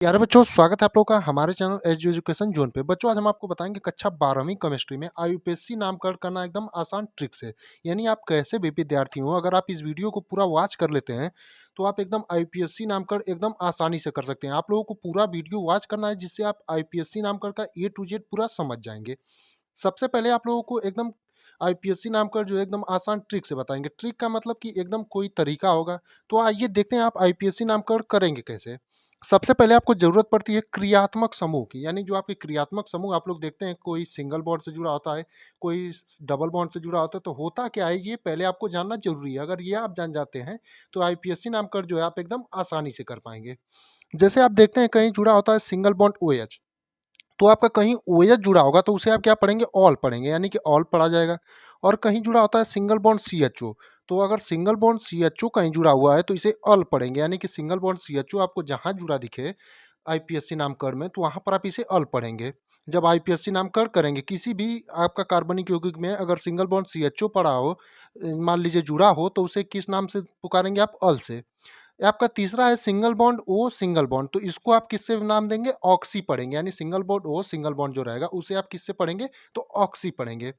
प्यारे बच्चों, स्वागत है आप लोगों का हमारे चैनल एजुकेशन जोन पे। बच्चों, आज हम आपको बताएंगे कक्षा 12वीं केमिस्ट्री में आईयूपीएससी नामकरण करना एकदम आसान ट्रिक से। यानी आप कैसे भी विद्यार्थी हो, अगर आप इस वीडियो को पूरा वॉच कर लेते हैं तो आप एकदम आईयूपीएससी नामकरण एकदम आसानी से कर सकते हैं। आप लोगों को पूरा वीडियो वॉच करना है, जिससे आप आईयूपीएससी नामकरण का ए टू जेड पूरा समझ जाएंगे। सबसे पहले आप लोगों को एकदम आईपीएससी नामकरण जो है एकदम आसान ट्रिक से बताएंगे। ट्रिक का मतलब कि एकदम कोई तरीका होगा। तो आइए देखते हैं आप आईपीएससी नामकरण करेंगे कैसे। सबसे पहले आपको जरूरत पड़ती है क्रियात्मक समूह की। यानी जो आपके क्रियात्मक समूह आप लोग देखते हैं, कोई सिंगल बॉन्ड से जुड़ा होता है, कोई डबल बॉन्ड से जुड़ा होता है। तो होता क्या है, ये पहले आपको जानना जरूरी है। अगर ये आप जान जाते हैं तो आईपीएससी नामकरण जो है आप एकदम आसानी से कर पाएंगे। जैसे आप देखते हैं कहीं जुड़ा होता है सिंगल बॉन्ड ओएच, तो आपका कहीं ओएच जुड़ा होगा तो उसे आप क्या पढ़ेंगे, ऑल पढ़ेंगे, यानी कि ऑल पढ़ा जाएगा। और कहीं जुड़ा होता है सिंगल बॉन्ड सीएचओ, तो अगर सिंगल बॉन्ड सीएचओ कहीं जुड़ा हुआ है तो इसे अल पढ़ेंगे, यानी कि सिंगल बॉन्ड सीएचओ आपको जहां जुड़ा दिखे आईपीएससी नामकरण में, तो वहां पर आप इसे अल पढ़ेंगे। जब आईपीएससी नामकरण करेंगे किसी भी आपका कार्बनिक यौगिक में अगर सिंगल बॉन्ड सीएचओ पड़ा हो, मान लीजिए जुड़ा हो, तो उसे किस नाम से पुकारेंगे आप, अल से। आपका तीसरा है single bond O single bond, तो इसको आप किससे नाम देंगे, ऑक्सी पढ़ेंगे। यानी single bond O single bond जो रहेगा उसे आप किससे पढ़ेंगे, तो ऑक्सी पढ़ेंगे।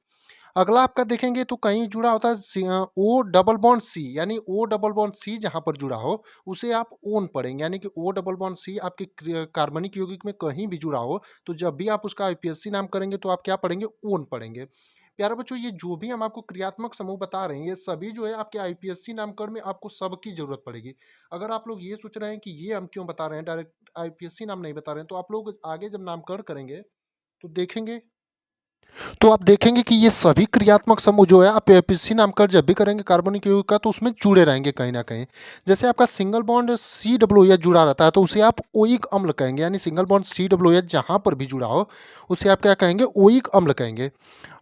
अगला आपका देखेंगे तो कहीं जुड़ा होता है ओ डबल बॉन्ड सी, यानी ओ डबल बॉन्ड सी जहां पर जुड़ा हो उसे आप ओन पढ़ेंगे। यानी कि ओ डबल बॉन्ड सी आपके कार्बनिक यौगिक में कहीं भी जुड़ा हो, तो जब भी आप उसका आईपीएससी नाम करेंगे तो आप क्या पढ़ेंगे, ओन पढ़ेंगे। प्यारे बच्चों, ये जो भी हम आपको क्रियात्मक समूह बता रहे हैं, ये सभी जो है आपके आईपीएससी नामकरण में आपको सबकी जरूरत पड़ेगी। अगर आप लोग ये सोच रहे हैं कि ये हम क्यों बता रहे हैं, डायरेक्ट आईपीएससी नाम नहीं बता रहे हैं, तो आप लोग आगे जब नामकरण करेंगे तो देखेंगे, तो आप देखेंगे कि ये सभी क्रियात्मक समूह जो है आप एपीसी नामकरण जब भी करेंगे कार्बनिक यौगिक का, तो उसमें जुड़े रहेंगे कहीं ना कहीं। जैसे आपका single bond C W H जुड़ा रहता है तो उसे आप ओइक अम्ल कहेंगे। यानी single bond C W H जहां पर भी जुड़ा हो उसे आप क्या कहेंगे, ओइक अम्ल कहेंगे।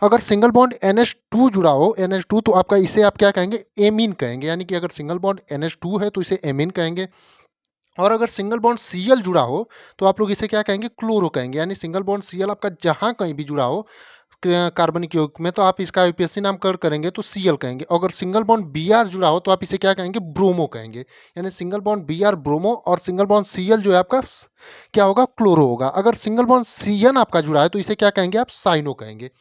अगर सिंगल बॉन्ड NH2 जुड़ा हो, NH2, तो आपका इसे आप क्या कहेंगे, एमीन कहेंगे। यानी कि अगर सिंगल बॉन्ड NH2 है तो इसे एमीन कहेंगे। और अगर सिंगल बॉन्ड Cl जुड़ा हो तो आप लोग इसे क्या कहेंगे, क्लोरो कहेंगे। यानी सिंगल बॉन्ड Cl आपका जहां कहीं भी जुड़ा हो कार्बनिक यौगिक में, तो आप इसका यूपीएससी नामकरण करेंगे तो Cl कहेंगे। अगर सिंगल बॉन्ड Br जुड़ा हो तो आप इसे क्या कहेंगे, ब्रोमो कहेंगे। यानी सिंगल बॉन्ड Br ब्रोमो, और सिंगल बॉन्ड Cl जो है आपका क्या होगा, क्लोरो होगा। अगर सिंगल बॉन्ड Cn आपका जुड़ा है तो इसे क्या कहेंगे, आप साइनो कहेंगे।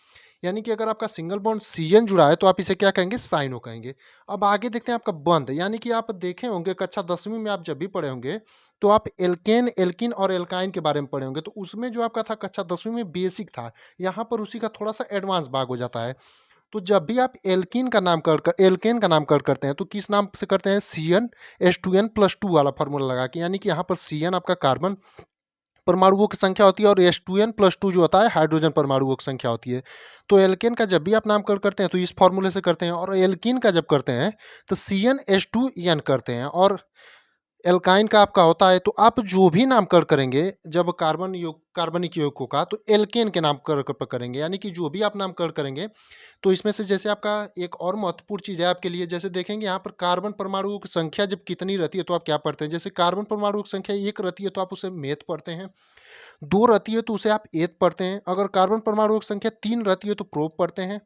यानी कि अगर आपका सिंगल बॉन्ड Cn जुड़ा है तो आप इसे क्या कहेंगे, साइनो कहेंगे। अब आगे देखते हैं आपका बंध। यानी कि आप देखे होंगे कक्षा 10वीं में आप जब भी पढ़े होंगे तो आप एल्केन, एल्किन और एल्काइन के बारे में पढ़े होंगे। तो उसमें जो आपका था कक्षा 10वीं में बेसिक था, यहाँ पर उसी का थोड़ा सा एडवांस भाग हो जाता है। तो जब भी आप एल्किन का नाम कर एल्केन का नामकरण करते हैं तो किस नाम से करते हैं, CnH2n+2 वाला फॉर्मूला लगा के। यानी कि यहाँ पर Cn आपका कार्बन परमाणुओं की संख्या होती है और H2n+2 जो होता है हाइड्रोजन परमाणुओं की संख्या होती है। तो एल्केन का जब भी आप नामकरण करते हैं तो इस फॉर्मूले से करते हैं, और एल्कीन का जब करते हैं तो CnH2n करते हैं। और एल्काइन का आपका होता है, तो आप जो भी नामकरण करेंगे जब कार्बनिक यौगिकों का, तो एल्केन के नामकरण पर करेंगे। यानी कि जो भी आप नामकरण करेंगे तो इसमें से जैसे आपका एक और महत्वपूर्ण चीज है आपके लिए, जैसे देखेंगे यहाँ पर कार्बन परमाणुओं की संख्या जब कितनी रहती है तो आप क्या पढ़ते हैं। जैसे कार्बन परमाणुओं की संख्या 1 रहती है तो आप उसे मेथ पढ़ते हैं, 2 रहती है तो उसे आप एथ पढ़ते हैं। अगर कार्बन परमाणुओं की संख्या 3 रहती है तो प्रोप पढ़ते हैं।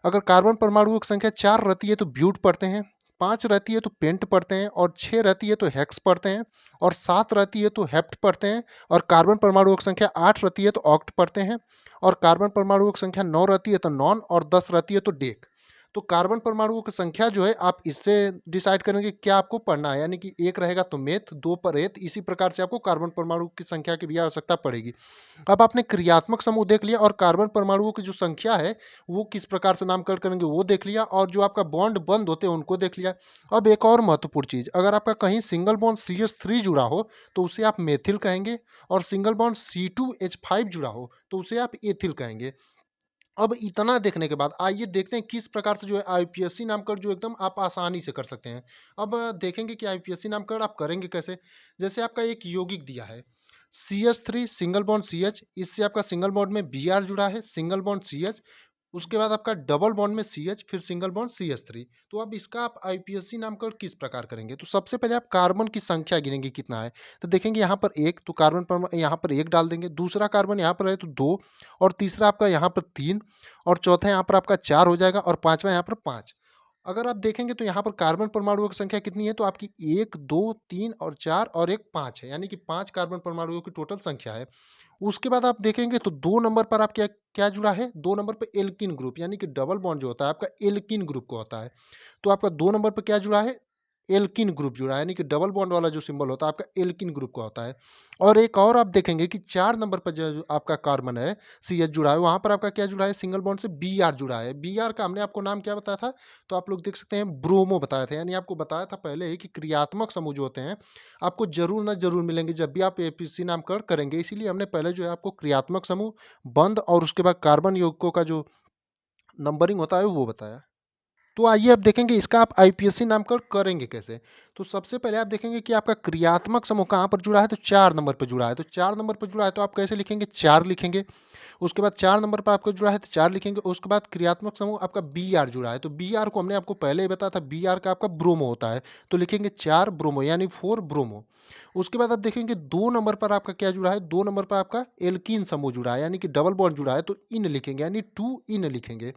अगर कार्बन परमाणुओं की संख्या 4 रहती है तो ब्यूट पढ़ते हैं। 5 रहती है तो पेंट पढ़ते हैं, और 6 रहती है तो हेक्स पढ़ते हैं, और 7 रहती है तो हेप्ट पढ़ते हैं। और कार्बन परमाणुओं की संख्या 8 रहती है तो ऑक्ट पढ़ते हैं। और कार्बन परमाणुओं की संख्या 9 रहती है तो नॉन, और 10 रहती है तो डेक। तो कार्बन परमाणुओं की संख्या जो है आप इससे डिसाइड करेंगे क्या आपको पढ़ना है। यानी कि 1 रहेगा तो मेथ, 2 पर एथ, इसी प्रकार से आपको कार्बन परमाणु की संख्या की भी आवश्यकता पड़ेगी। अब आपने क्रियात्मक समूह देख लिया, और कार्बन परमाणुओं की जो संख्या है वो किस प्रकार से नामकरण करेंगे वो देख लिया, और जो आपका बॉन्ड बंद होते हैं उनको देख लिया। अब एक और महत्वपूर्ण चीज, अगर आपका कहीं सिंगल बॉन्ड CH3 जुड़ा हो तो उसे आप मेथिल कहेंगे, और सिंगल बॉन्ड C2H5 जुड़ा हो तो उसे आप एथिल कहेंगे। अब इतना देखने के बाद आइए देखते हैं किस प्रकार से जो है आईपीएससी नामकरण जो एकदम आप आसानी से कर सकते हैं। अब देखेंगे कि आईपीएससी नामकरण आप करेंगे कैसे। जैसे आपका एक यौगिक दिया है CH3 सिंगल बॉन्ड CH, इससे आपका सिंगल बॉन्ड में Br जुड़ा है, सिंगल बॉन्ड CH, उसके बाद आपका डबल बॉन्ड में CH, फिर सिंगल बॉन्ड CH3। तो अब इसका आप आईपीएससी नामकरण किस प्रकार करेंगे, तो सबसे पहले आप कार्बन की संख्या गिनेंगे कितना है। तो देखेंगे यहाँ पर एक, तो कार्बन पर यहाँ पर एक डाल देंगे, दूसरा कार्बन यहाँ पर है तो दो, और तीसरा आपका यहाँ पर तीन, और चौथा यहाँ पर आपका चार हो जाएगा, और पांचवा यहाँ पर पांच। अगर आप देखेंगे तो यहाँ पर कार्बन परमाणुओं की संख्या कितनी है, तो आपकी 1, 2, 3 और 4 और एक 5 है, यानी कि 5 कार्बन परमाणुओं की टोटल संख्या है। उसके बाद आप देखेंगे तो 2 नंबर पर आप क्या क्या जुड़ा है, 2 नंबर पे एल्कीन ग्रुप, यानी कि डबल बॉन्ड जो होता है आपका एल्कीन ग्रुप को होता है। तो आपका 2 नंबर पे क्या जुड़ा है? एल्कीन ग्रुप जुड़ा है, यानी कि डबल बॉन्ड वाला जो सिंबल होता है आपका एल्कीन ग्रुप का होता है। और एक और आप देखेंगे कि 4 नंबर पर जो आपका कार्बन है, सीएच जुड़ा है, वहाँ पर आपका क्या जुड़ा है? सिंगल बॉन्ड से बीआर जुड़ा है। बीआर का हमने आपको नाम क्या बताया था? तो आप लोग देख सकते हैं ब्रोमो बताया था, यानी आपको बताया था पहले ही कि क्रियात्मक समूह जो होते हैं, आपको ज़रूर ना ज़रूर मिलेंगे जब भी आप एपीसी नामकरण करेंगे। इसीलिए हमने पहले जो है आपको क्रियात्मक समूह, बंध और उसके बाद कार्बन यौगिकों का जो नंबरिंग होता है वो बताया। तो आइए अब देखेंगे इसका आप आईपीएससी नामकरण करेंगे कैसे। तो सबसे पहले आप देखेंगे कि आपका क्रियात्मक समूह कहाँ पर जुड़ा है, तो 4 नंबर पर जुड़ा है। तो 4 नंबर पर जुड़ा है तो आप कैसे लिखेंगे, 4 लिखेंगे। उसके बाद 4 नंबर पर आपका जुड़ा है तो 4 लिखेंगे। उसके बाद क्रियात्मक समूह आपका बीआर जुड़ा है, तो बीआर को हमने आपको पहले ही बताया था, बीआर का आपका ब्रोमो होता है। तो लिखेंगे 4 ब्रोमो, यानी 4 ब्रोमो। उसके बाद आप देखेंगे 2 नंबर पर आपका क्या जुड़ा है, 2 नंबर पर आपका एल्कीन समूह जुड़ा है, यानी कि डबल बॉन्ड जुड़ा है, तो इन लिखेंगे, यानी 2 इन लिखेंगे।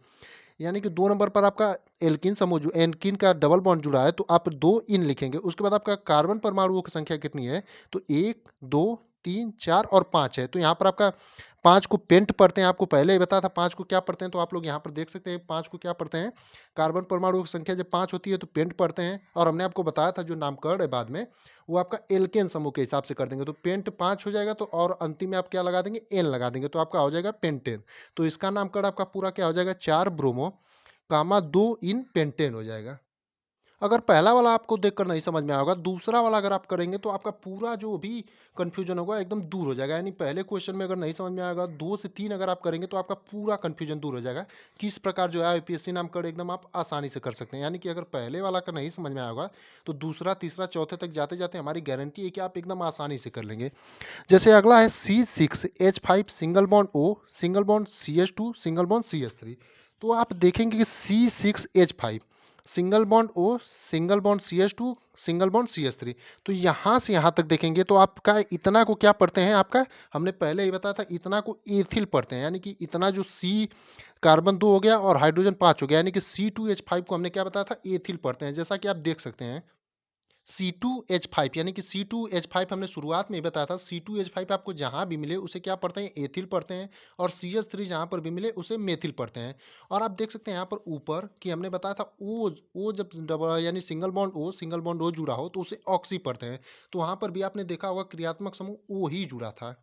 यानी कि 2 नंबर पर आपका एल्कीन समूह जो एल्कीन का डबल बॉन्ड जुड़ा है, तो आप 2 इन लिखेंगे। उसके बाद आपका कार्बन परमाणुओं की संख्या कितनी है, तो 1, 2, 3, 4 और 5 है। तो यहाँ पर आपका 5 को पेंट पढ़ते हैं, आपको पहले ही बताया था 5 को क्या पढ़ते हैं, तो आप लोग यहाँ पर देख सकते हैं 5 को क्या पढ़ते हैं। कार्बन परमाणुओं की संख्या जब 5 होती है तो पेंट पढ़ते हैं, और हमने आपको बताया था जो नामकरण है बाद में, वो आपका एल्केन समूह के हिसाब से कर देंगे। तो पेंट 5 हो जाएगा, तो और अंतिम में आप क्या लगा देंगे, एन लगा देंगे, तो आपका हो जाएगा पेंटेन। तो इसका नामकरण आपका पूरा क्या हो जाएगा, 4 ब्रोमो गामा 2 इन पेंटेन हो जाएगा। अगर पहला वाला आपको देखकर नहीं समझ में आया होगा, दूसरा वाला अगर आप करेंगे तो आपका पूरा जो भी कन्फ्यूजन होगा एकदम दूर हो जाएगा। यानी पहले क्वेश्चन में अगर नहीं समझ में आएगा, 2 से 3 अगर आप करेंगे तो आपका पूरा कन्फ्यूजन दूर हो जाएगा। किस प्रकार जो है आईपीएससी नामकरण एकदम आप आसानी से कर सकते हैं। यानी कि अगर पहले वाला का नहीं समझ में आया होगा, तो दूसरा, तीसरा, चौथे तक जाते-जाते हमारी गारंटी है कि आप एकदम आसानी से कर लेंगे। जैसे अगला है C6H5 single bond O, single bond CH2, single bond CH3। तो आप देखेंगे कि C6H5 single bond O, single bond CH2, single bond CH3। तो यहाँ से यहाँ तक देखेंगे तो आपका इतना को क्या पढ़ते हैं, आपका हमने पहले ही बताया था, इतना को एथिल पढ़ते हैं। यानी कि इतना जो C कार्बन 2 हो गया और हाइड्रोजन 5 हो गया, यानी कि C2H5 को हमने क्या बताया था, एथिल पढ़ते हैं। जैसा कि आप देख सकते हैं C2H5, यानी कि C2H5 हमने शुरुआत में ही बताया था, C2H5 आपको जहाँ भी मिले उसे क्या पढ़ते हैं, एथिल पढ़ते हैं, और CH3 जहाँ पर भी मिले उसे मेथिल पढ़ते हैं। और आप देख सकते हैं यहाँ पर ऊपर कि हमने बताया था O जब डबल यानी सिंगल बॉन्ड O जुड़ा हो तो उसे ऑक्सी पढ़ते हैं। तो वहाँ पर भी आपने देखा होगा क्रियात्मक समूह O ही जुड़ा था।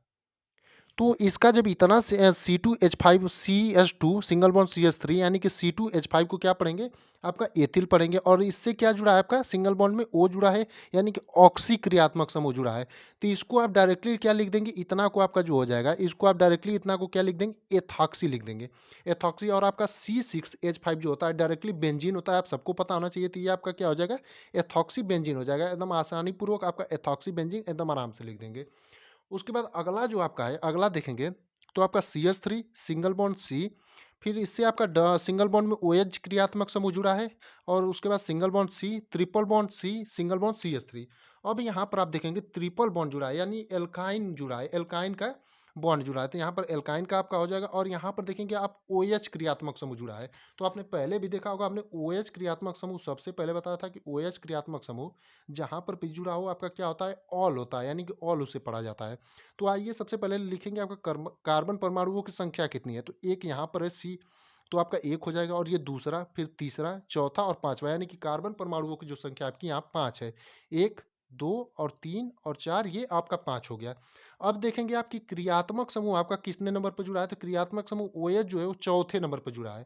तो इसका जब इतना C2H5 CH2 single bond CH3, यानी कि C2H5 को क्या पढ़ेंगे, आपका एथिल पढ़ेंगे, और इससे क्या जुड़ा है, आपका सिंगल बॉन्ड में O जुड़ा है, यानी कि ऑक्सी क्रियात्मक समूह जुड़ा है। तो इसको आप डायरेक्टली क्या लिख देंगे, इतना को आपका जो हो जाएगा, इसको आप डायरेक्टली इतना को क्या लिख देंगे, एथॉक्सी लिख देंगे। एथॉक्सी। और आपका C6H5 जो होता है डायरेक्टली बेंजीन होता है, आप सबको पता होना चाहिए। तो ये आपका क्या हो जाएगा, एथॉक्सी बेंजीन हो जाएगा। एकदम आसानी पूर्वक आपका एथॉक्सी बेंजीन एकदम आराम से लिख देंगे। उसके बाद अगला जो आपका है, अगला देखेंगे तो आपका CH3 सिंगल बॉन्ड C, फिर इससे आपका सिंगल बॉन्ड में OH क्रियात्मक समूह जुड़ा है, और उसके बाद single bond C, triple bond C, single bond CH3। अब यहाँ पर आप देखेंगे ट्रिपल बॉन्ड जुड़ा है, यानी एल्काइन जुड़ा है, एल्काइन का बॉन्ड जुड़ा है। तो यहाँ पर एल्काइन का आपका हो जाएगा, और यहाँ पर देखेंगे आप OH क्रियात्मक समूह जुड़ा है। तो आपने पहले भी देखा होगा, हमने OH क्रियात्मक समूह सबसे पहले बताया था कि OH क्रियात्मक समूह जहाँ पर भी जुड़ा हो आपका क्या होता है, ऑल होता है, यानी कि ऑल उसे पढ़ा जाता है। तो आइए सबसे पहले लिखेंगे आपका कार्बन परमाणुओं की संख्या कितनी है, तो एक यहाँ पर है C, तो आपका एक हो जाएगा, और ये दूसरा, फिर तीसरा, चौथा और पांचवा, यानी कि कार्बन परमाणुओं की जो संख्या आपकी यहाँ 5 है। 1, 2 और 3 और 4, ये आपका 5 हो गया। अब देखेंगे आपकी क्रियात्मक समूह आपका कितने नंबर पर जुड़ा है, तो क्रियात्मक समूह OH जो है वो चौथे नंबर पर जुड़ा है।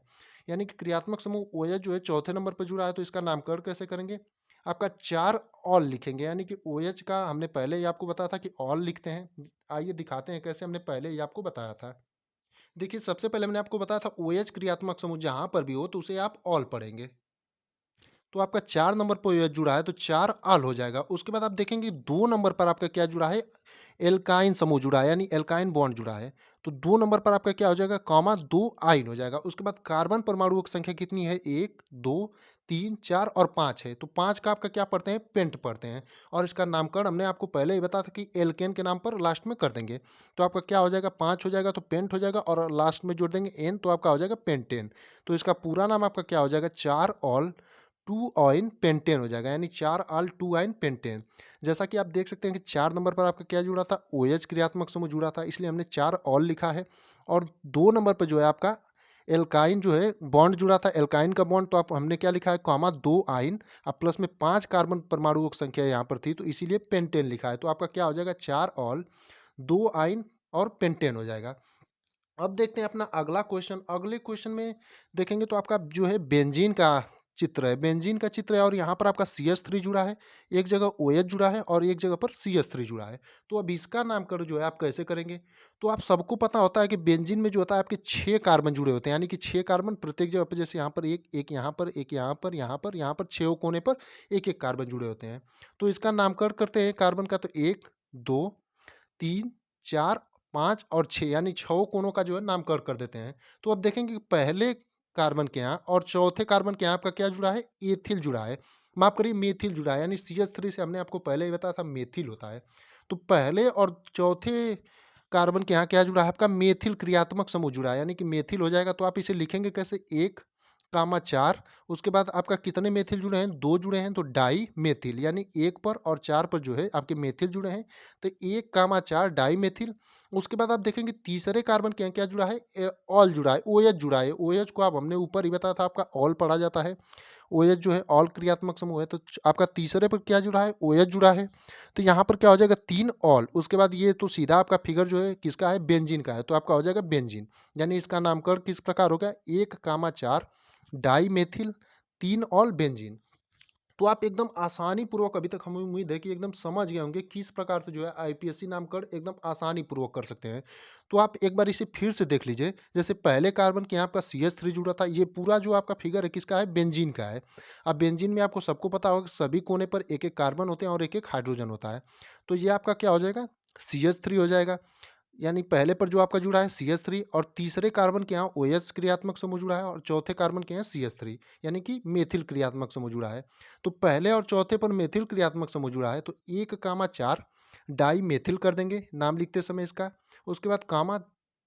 यानी कि क्रियात्मक समूह OH जो है चौथे नंबर पर जुड़ा है, तो इसका नामकरण कैसे करेंगे, आपका 4 ऑल लिखेंगे। यानी कि OH का हमने पहले ही आपको बताया था कि ऑल लिखते हैं। आइए दिखाते हैं कैसे, हमने पहले ही आपको बताया था। देखिए सबसे पहले मैंने आपको बताया था OH क्रियात्मक समूह जहाँ पर भी हो तो उसे आप ऑल पढ़ेंगे। तो आपका 4 नंबर पर OH जुड़ा है तो 4 ऑल हो जाएगा। उसके बाद आप देखेंगे 2 नंबर पर आपका क्या जुड़ा है, एल्काइन समूह जुड़ा है, यानी एल्काइन बॉन्ड जुड़ा है। तो 2 नंबर पर आपका क्या हो जाएगा, कॉमा 2 आइन हो जाएगा। उसके बाद कार्बन परमाणुओं की संख्या कितनी है, 1, 2, 3, 4 और 5 है। तो 5 का आपका क्या पढ़ते हैं, पेंट पढ़ते हैं, और इसका नामकरण हमने आपको पहले ही बताया था कि एल्केन के नाम पर लास्ट में कर देंगे। तो आपका क्या हो जाएगा, 5 हो जाएगा तो पेंट हो जाएगा, और लास्ट में जोड़ देंगे एन, तो आपका हो जाएगा पेंटेन। तो इसका पूरा नाम आपका क्या हो जाएगा, 4 ऑल टू आइन पेंटेन हो जाएगा, यानी 4 ऑल टू आइन पेंटेन। जैसा कि आप देख सकते हैं कि 4 नंबर पर आपका क्या जुड़ा था, OH क्रियात्मक समूह जुड़ा था, इसलिए हमने 4 ऑल लिखा है। और 2 नंबर पर जो है आपका एल्काइन जो है बॉन्ड जुड़ा था, एल्काइन का बॉन्ड, तो आप हमने क्या लिखा है, कॉमा 2 आइन, अब प्लस में 5 कार्बन परमाणुओं की संख्या यहाँ पर थी, तो इसीलिए पेंटेन लिखा है। तो आपका क्या हो जाएगा, 4 ऑल 2 आइन और पेंटेन हो जाएगा। अब देखते हैं अपना अगला क्वेश्चन। अगले क्वेश्चन में देखेंगे तो आपका जो है बेंजीन का चित्र है, बेंजीन का चित्र है, और यहाँ पर आपका CH3 जुड़ा है, एक जगह OH जुड़ा है और एक जगह पर CH3 जुड़ा है। तो अब इसका नामकरण जो है आप कैसे करेंगे? तो आप सबको पता होता है कि बेंजीन में जो होता है आपके 6 कार्बन जुड़े होते हैं, यानी कि 6 कार्बन प्रत्येक जगह पर, जैसे यहाँ पर एक, एक यहाँ पर, एक यहाँ पर, यहाँ पर, यहाँ पर 6 कोने पर एक एक कार्बन जुड़े होते हैं। तो इसका नामकरण करते हैं कार्बन का, तो 1 2 3 4 5 और 6, यानी 6 कोनों का जो है नामकरण कर देते हैं। तो अब देखेंगे कि पहले कार्बन के यहाँ और चौथे कार्बन के यहाँ आपका क्या जुड़ा है, एथिल जुड़ा है, माफ करिए मेथिल जुड़ा है, यानी CH3 से हमने आपको पहले ही बताया था मेथिल होता है। तो पहले और चौथे कार्बन के यहाँ क्या जुड़ा है, आपका मेथिल क्रियात्मक समूह जुड़ा है, यानी कि मेथिल हो जाएगा। तो आप इसे लिखेंगे कैसे, 1 कामा 4, उसके बाद आपका कितने मेथिल जुड़े हैं, 2 जुड़े हैं, तो डाई मेथिल, यानी 1 पर और 4 पर जो है आपके मेथिल जुड़े हैं, तो 1 कामा 4 डाई मेथिल। उसके बाद आप देखेंगे तीसरे कार्बन के यहाँ क्या जुड़ा है, ऑल जुड़ा है, OH जुड़ा है। OH को आप हमने ऊपर ही बताया था, आपका ऑल पढ़ा जाता है। OH जो है ऑल क्रियात्मक समूह है, तो आपका तीसरे पर क्या जुड़ा है, OH जुड़ा है। तो यहाँ पर क्या हो जाएगा, 3 ऑल, उसके बाद ये तो सीधा आपका फिगर जो है किसका है, बेंजीन का है, तो आपका हो जाएगा बेंजीन। यानी इसका नामकरण किस प्रकार होगा, 1 कामा 4 डाई मेथिल 3 ऑल बेंजीन। तो आप एकदम आसानी पूर्वक, अभी तक हमें उम्मीद है कि एकदम समझ गए होंगे किस प्रकार से जो है IPSC नामकरण एकदम आसानी पूर्वक कर सकते हैं। तो आप एक बार इसे फिर से देख लीजिए। जैसे पहले कार्बन के यहाँ आपका CH3 जुड़ा था, ये पूरा जो आपका फिगर है किसका है, बेंजीन का है। अब बेंजीन में आपको सबको पता होगा कि सभी कोने पर एक एक कार्बन होते हैं और एक एक हाइड्रोजन होता है। तो ये आपका क्या हो जाएगा, CH3 हो जाएगा, यानी पहले पर जो आपका जुड़ा है CH3, और तीसरे कार्बन के यहाँ OH क्रियात्मक समूह जुड़ा है, और चौथे कार्बन के यहाँ CH3, यानी कि मेथिल क्रियात्मक समूह जुड़ा है। तो पहले और चौथे पर मेथिल क्रियात्मक समूह जुड़ा है, तो 1 कामा 4 डाई मेथिल कर देंगे नाम लिखते समय इसका। उसके बाद कामा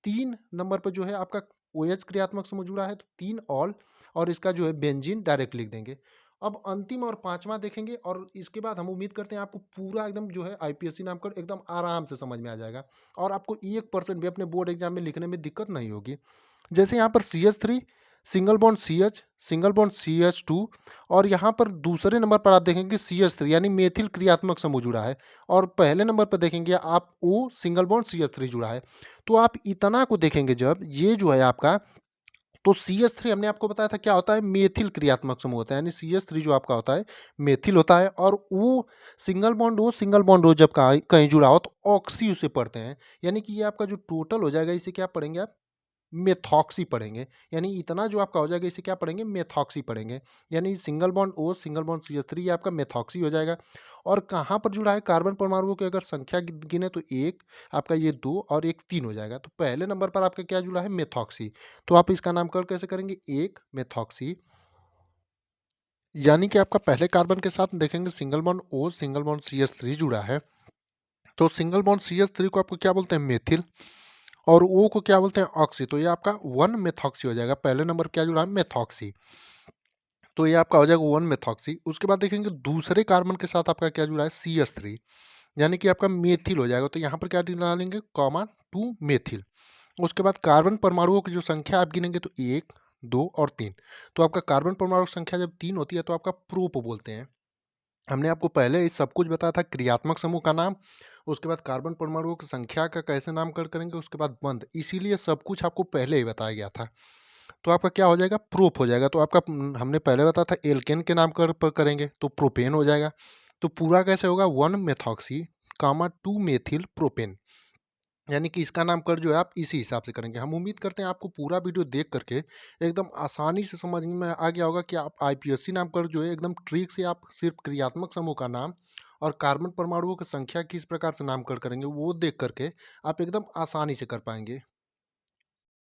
3 नंबर पर जो है आपका OH क्रियात्मक समूह जुड़ा है, तो 3 ऑल, और इसका जो है बेंजीन डायरेक्ट लिख देंगे। अब अंतिम और पांचवा देखेंगे, और इसके बाद हम उम्मीद करते हैं आपको पूरा एकदम जो है IPSC नामकरण एकदम आराम से समझ में आ जाएगा, और आपको 1% भी अपने बोर्ड एग्जाम में लिखने में दिक्कत नहीं होगी। जैसे यहाँ पर CH3 single bond CH, single bond CH2, और यहाँ पर दूसरे नंबर पर आप देखेंगे CH3, यानी मेथिल क्रियात्मक समूह जुड़ा है, और पहले नंबर पर देखेंगे आप O सिंगल बॉन्ड CH3 जुड़ा है। तो आप इतना को देखेंगे जब ये जो है आपका, तो CH3 हमने आपको बताया था क्या होता है, मेथिल क्रियात्मक समूह होता है, यानी CH3 जो आपका होता है मेथिल होता है, और वो सिंगल बॉन्ड ओ जब कहीं कहीं जुड़ा हो तो ऑक्सी उसे पढ़ते हैं। यानी कि ये आपका जो टोटल हो जाएगा, इसे क्या पढ़ेंगे आप, मेथॉक्सी पढ़ेंगे। यानी इतना जो आपका हो जाएगा इसे क्या पढ़ेंगे, मेथॉक्सी पढ़ेंगे। यानी single bond O single bond CH3 ये आपका मेथॉक्सी हो जाएगा। और कहाँ पर जुड़ा है, कार्बन परमाणुओं की अगर संख्या गिने तो 1, आपका ये 2 और एक 3 हो जाएगा। तो पहले नंबर पर आपका क्या जुड़ा है, मेथॉक्सी। तो आप इसका नामकरण कैसे करेंगे, 1 मेथॉक्सी, यानी कि आपका पहले कार्बन के साथ देखेंगे single bond O single bond CH3 जुड़ा है, तो सिंगल बॉन्ड CH3 को आपको क्या बोलते हैं, मेथिल, और O को क्या बोलते हैं, ऑक्सी। तो ये आपका 1 मेथॉक्सी हो जाएगा। पहले नंबर क्या जुड़ा है, मेथॉक्सी, तो ये आपका हो जाएगा 1 मेथॉक्सी। उसके बाद देखेंगे दूसरे कार्बन के साथ आपका क्या जुड़ा है, CH3, यानी कि आपका मेथिल हो जाएगा। तो यहाँ पर क्या डालेंगे, कॉमा 2 मेथिल। उसके बाद कार्बन परमाणुओं की जो संख्या आप गिनेंगे तो 1 2 और 3। तो आपका कार्बन परमाणु संख्या जब 3 होती है तो आपका प्रोप बोलते हैं। हमने आपको पहले ही सब कुछ बताया था, क्रियात्मक समूह का नाम, उसके बाद कार्बन परमाणुओं की संख्या का कैसे नामकरण करेंगे, उसके बाद बंध, इसीलिए सब कुछ आपको पहले ही बताया गया था। तो आपका क्या हो जाएगा, प्रोप हो जाएगा। तो आपका हमने पहले बताया था एल्केन के नामकरण पर करेंगे तो प्रोपेन हो जाएगा। तो पूरा कैसे होगा, 1 मेथॉक्सी कामा 2 मेथिल प्रोपेन, यानी कि इसका नामकरण जो है आप इसी हिसाब से करेंगे। हम उम्मीद करते हैं आपको पूरा वीडियो देख करके एकदम आसानी से समझ में आ गया होगा कि आप IPSC नामकरण जो है एकदम ट्रिक से आप सिर्फ क्रियात्मक समूह का नाम और कार्बन परमाणुओं की संख्या किस प्रकार से नामकरण करेंगे वो देख करके आप एकदम आसानी से कर पाएंगे।